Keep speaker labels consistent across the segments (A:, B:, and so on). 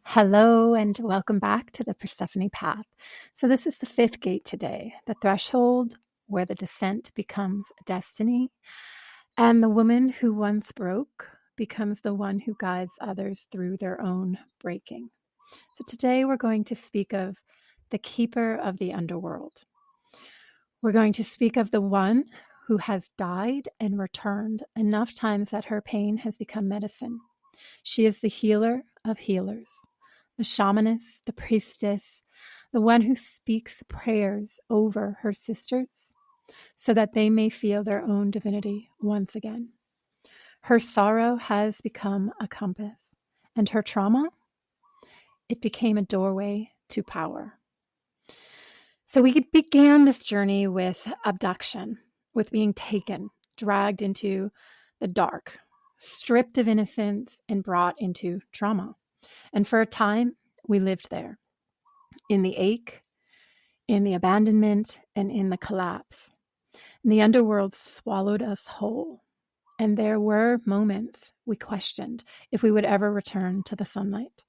A: Hello and welcome back to the Persephone path. So this is the fifth gate today, the threshold where the descent becomes destiny, and the woman who once broke becomes the one who guides others through their own breaking. So today we're going to speak of the keeper of the underworld. We're going to speak of the one who has died and returned enough times that her pain has become medicine. She is the healer of healers, the shamaness, the priestess, the one who speaks prayers over her sisters so that they may feel their own divinity once again. Her sorrow has become a compass, and her trauma, it became a doorway to power. So we began this journey with abduction, with being taken, dragged into the dark, stripped of innocence, and brought into trauma. And for a time, we lived there, in the ache, in the abandonment, and in the collapse. And the underworld swallowed us whole. And there were moments we questioned if we would ever return to the sunlight.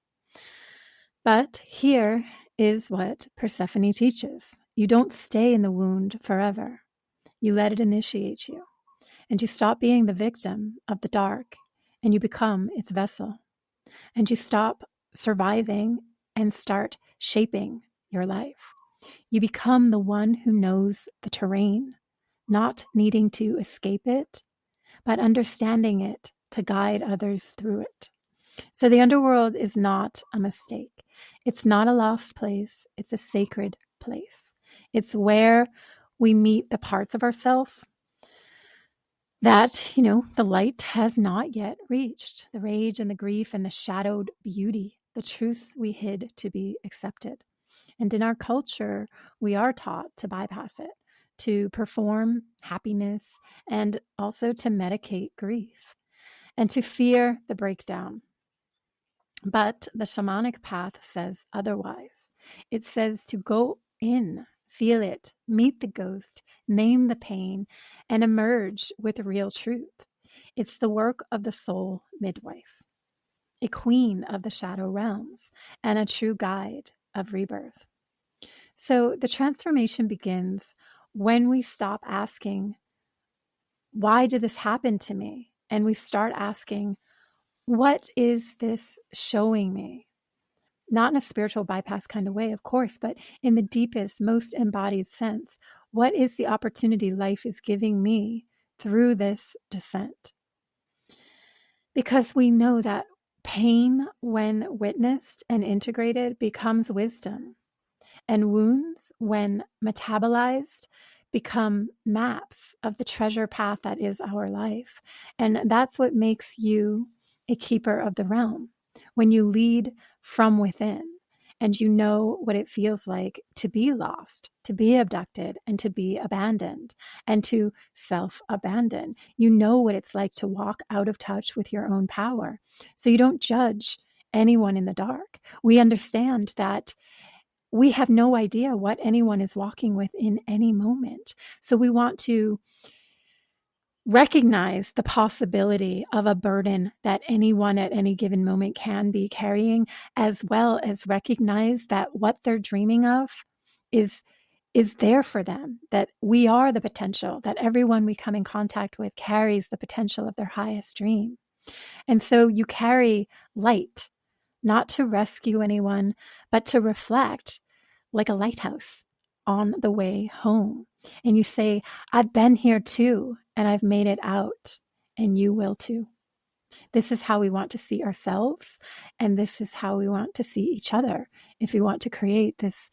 A: But here is what Persephone teaches. You don't stay in the wound forever. You let it initiate you. And you stop being the victim of the dark, and you become its vessel. And you stop surviving and start shaping your life. You become the one who knows the terrain, not needing to escape it, but understanding it to guide others through it. So the underworld is not a mistake. It's not a lost place. It's a sacred place. It's where we meet the parts of ourselves that, the light has not yet reached, the rage and the grief and the shadowed beauty, the truths we hid to be accepted. And in our culture, we are taught to bypass it, to perform happiness, and also to medicate grief, and to fear the breakdown. But the shamanic path says otherwise. It says to go in, feel it, meet the ghost, name the pain, and emerge with real truth. It's the work of the soul midwife, a queen of the shadow realms, and a true guide of rebirth. So the transformation begins when we stop asking, why did this happen to me? And we start asking, what is this showing me? Not in a spiritual bypass kind of way, of course, but in the deepest, most embodied sense. What is the opportunity life is giving me through this descent? Because we know that pain, when witnessed and integrated, becomes wisdom. And wounds, when metabolized, become maps of the treasure path that is our life. And that's what makes you a keeper of the realm. When you lead from within and you know what it feels like to be lost, to be abducted, and to be abandoned, and to self-abandon. You know what it's like to walk out of touch with your own power. So you don't judge anyone in the dark. We understand that we have no idea what anyone is walking with in any moment. So we want to recognize the possibility of a burden that anyone at any given moment can be carrying, as well as recognize that what they're dreaming of is there for them, that we are the potential, that everyone we come in contact with carries the potential of their highest dream. And so you carry light, not to rescue anyone, but to reflect like a lighthouse on the way home. And you say, I've been here too, and I've made it out, and you will too. This is how we want to see ourselves, and this is how we want to see each other if we want to create this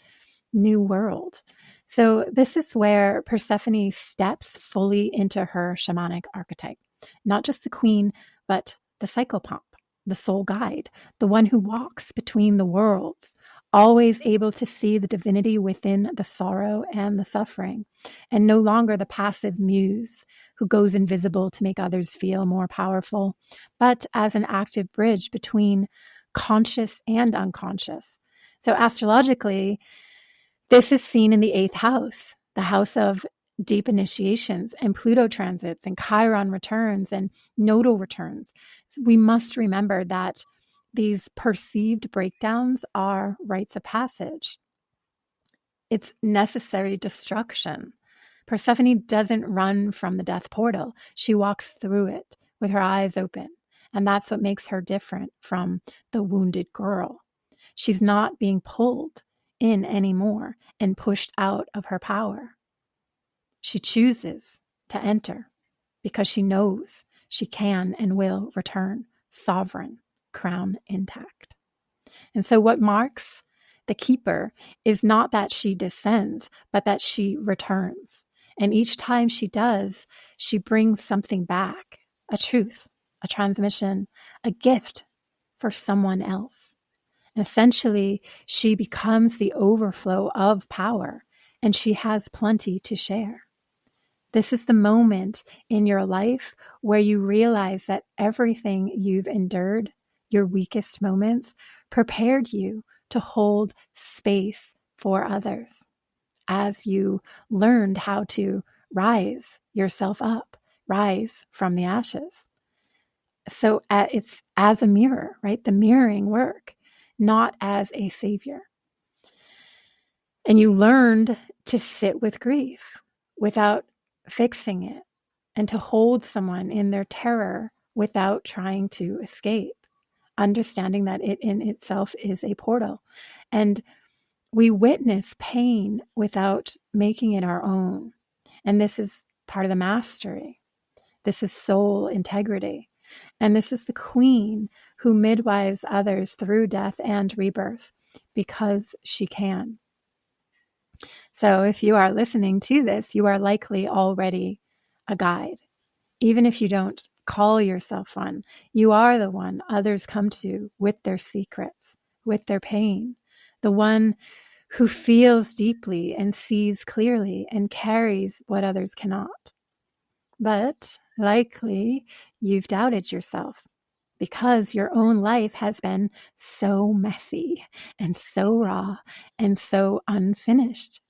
A: new world. So this is where Persephone steps fully into her shamanic archetype, not just the queen, but the psychopomp, the soul guide, the one who walks between the worlds, always able to see the divinity within the sorrow and the suffering, and no longer the passive muse who goes invisible to make others feel more powerful, but as an active bridge between conscious and unconscious. So astrologically, this is seen in the 8th house, the house of deep initiations and Pluto transits and Chiron returns and nodal returns. So we must remember that these perceived breakdowns are rites of passage. It's necessary destruction. Persephone doesn't run from the death portal. She walks through it with her eyes open. And that's what makes her different from the wounded girl. She's not being pulled in anymore and pushed out of her power. She chooses to enter because she knows she can and will return sovereign, crown intact. And so what marks the keeper is not that she descends, but that she returns. And each time she does, she brings something back, a truth, a transmission, a gift for someone else. Essentially, she becomes the overflow of power, and she has plenty to share. This is the moment in your life where you realize that everything you've endured, your weakest moments, prepared you to hold space for others as you learned how to rise yourself up, rise from the ashes. So it's as a mirror, right? The mirroring work, not as a savior. And you learned to sit with grief without fixing it, and to hold someone in their terror without trying to escape, understanding that it in itself is a portal. And we witness pain without making it our own. And this is part of the mastery. This is soul integrity. And this is the queen who midwives others through death and rebirth because she can. So if you are listening to this, you are likely already a guide. Even if you don't call yourself one, you are the one others come to with their secrets, with their pain, the one who feels deeply and sees clearly and carries what others cannot. But likely you've doubted yourself because your own life has been so messy and so raw and so unfinished.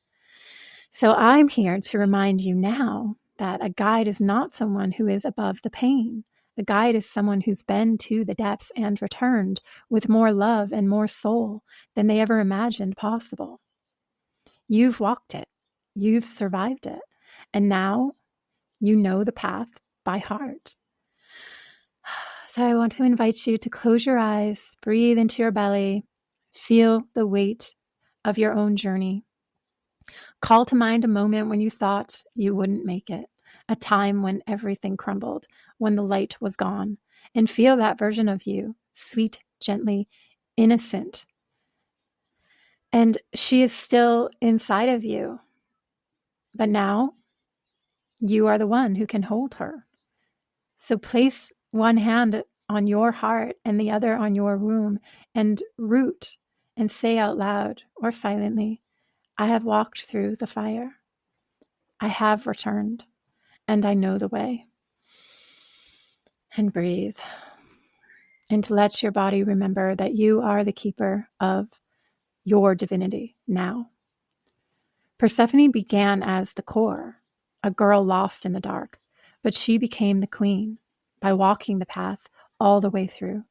A: So I'm here to remind you now that a guide is not someone who is above the pain. A guide is someone who's been to the depths and returned with more love and more soul than they ever imagined possible. You've walked it. You've survived it. And now you know the path by heart. So I want to invite you to close your eyes, breathe into your belly, feel the weight of your own journey. Call to mind a moment when you thought you wouldn't make it, a time when everything crumbled, when the light was gone, and feel that version of you, sweet, gently, innocent. And she is still inside of you. But now you are the one who can hold her. So place one hand on your heart and the other on your womb and root and say out loud or silently, I have walked through the fire. I have returned, and I know the way. And breathe. And to let your body remember that you are the keeper of your divinity now. Persephone began as the core, a girl lost in the dark, but she became the queen by walking the path all the way through,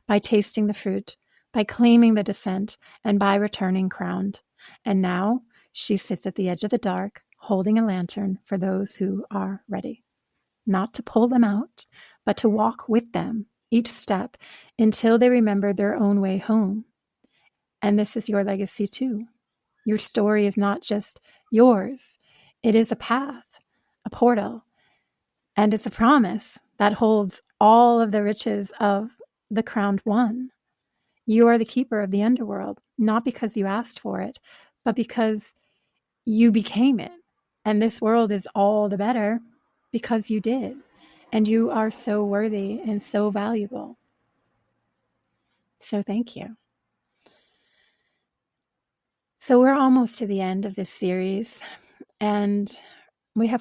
A: by tasting the fruit, by claiming the descent, and by returning crowned. And now she sits at the edge of the dark, holding a lantern for those who are ready. Not to pull them out, but to walk with them each step until they remember their own way home. And this is your legacy too. Your story is not just yours. It is a path, a portal, and it's a promise that holds all of the riches of the crowned one. You are the keeper of the underworld, not because you asked for it, but because you became it. And this world is all the better because you did. And you are so worthy and so valuable. So thank you. So we're almost to the end of this series, and we have